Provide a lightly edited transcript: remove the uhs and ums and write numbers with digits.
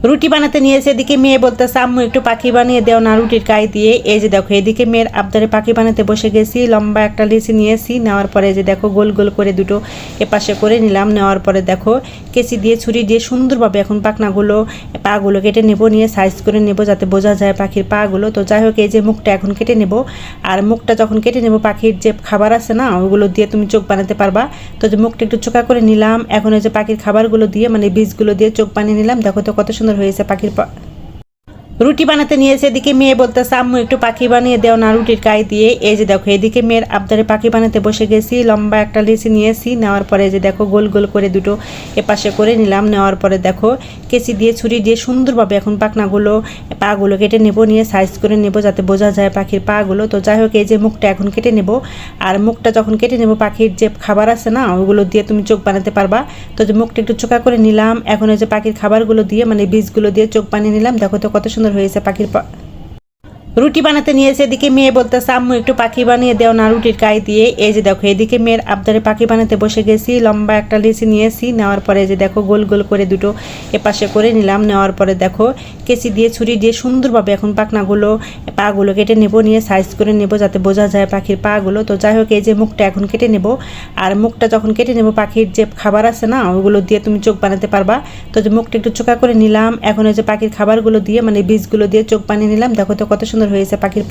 রুটি বানাতে নিয়েছে, এদিকে মেয়ে বলতেছে আম্মু একটু পাখি বানিয়ে দেও না রুটির গায়ে দিয়ে। এই যে দেখো এদিকে মেয়ের আবদারে পাখি বানাতে বসে গেছি। লম্বা একটা লিচি নিয়েছি, নেওয়ার পরে যে দেখো গোল গোল করে দুটো এপাশে করে নিলাম। নেওয়ার পরে দেখো কেচি দিয়ে ছুরি দিয়ে সুন্দরভাবে এখন পাখনাগুলো পাগুলো কেটে নেব, নিয়ে সাইজ করে নেব যাতে বোঝা যায় পাখির পাগুলো। তো যাই হোক এই যে মুখটা এখন কেটে নেব, আর মুখটা যখন কেটে নেব পাখির যে খাবার আছে না ওগুলো দিয়ে তুমি চোখ বানাতে পারবা। তো যে মুখটা একটু চোখা করে নিলাম, এখন এই যে পাখির খাবারগুলো দিয়ে মানে বীজগুলো দিয়ে চোখ বানিয়ে নিলাম। দেখো তো কত সুন্দর হয়েছে পাখির রুটি বানাতে নিয়েছে, এদিকে মেয়ে বলতেছে আম্মু একটু পাখি বানিয়ে দেও না রুটির গায়ে দিয়ে। এই যে দেখো এদিকে মেয়ের আবদারে পাখি বানাতে বসে গেছি। লম্বা একটা লিচি নিয়েছি, নেওয়ার পরে যে দেখো গোল গোল করে দুটো এপাশে করে নিলাম। নেওয়ার পরে দেখো কেচি দিয়ে ছুরি দিয়ে সুন্দরভাবে এখন পাখনাগুলো পাগুলো কেটে নেব, নিয়ে সাইজ করে নেব যাতে বোঝা যায় পাখির পাগুলো। তো যাই হোক এই যে মুখটা এখন কেটে নেব, আর মুখটা যখন কেটে নেব পাখির যে খাবার আছে না ওগুলো দিয়ে তুমি চোখ বানাতে পারবা। তো যে মুখটা একটু চোখা করে নিলাম, এখন এই যে পাখির খাবারগুলো দিয়ে মানে বীজগুলো দিয়ে চোখ বানিয়ে নিলাম। দেখো তো কত সুন্দর হয়েছে পাখির রুটি বানাতে নিয়েছে, এদিকে মেয়ে বলতেছে আম্মু একটু পাখি বানিয়ে দেও না রুটির গায়ে দিয়ে। এই যে দেখো এদিকে মেয়ের আবদারে পাখি বানাতে বসে গেছি। লম্বা একটা লিচি নিয়েছি, নেওয়ার পরে যে দেখো গোল গোল করে দুটো এপাশে করে নিলাম। নেওয়ার পরে দেখো কেচি দিয়ে ছুরি দিয়ে সুন্দরভাবে এখন পাখনাগুলো পাগুলো কেটে নেব, নিয়ে সাইজ করে নেব যাতে বোঝা যায় পাখির পাগুলো। তো যাই হোক এই যে মুখটা এখন কেটে নেব, আর মুখটা যখন কেটে নেব পাখির যে খাবার আছে না ওগুলো দিয়ে তুমি চোখ বানাতে পারবা। তো যে মুখটা একটু চোখা করে নিলাম, এখন এই যে পাখির খাবারগুলো দিয়ে মানে বীজগুলো দিয়ে চোখ বানিয়ে নিলাম। দেখো তো কত সুন্দর হয়েছে পাখির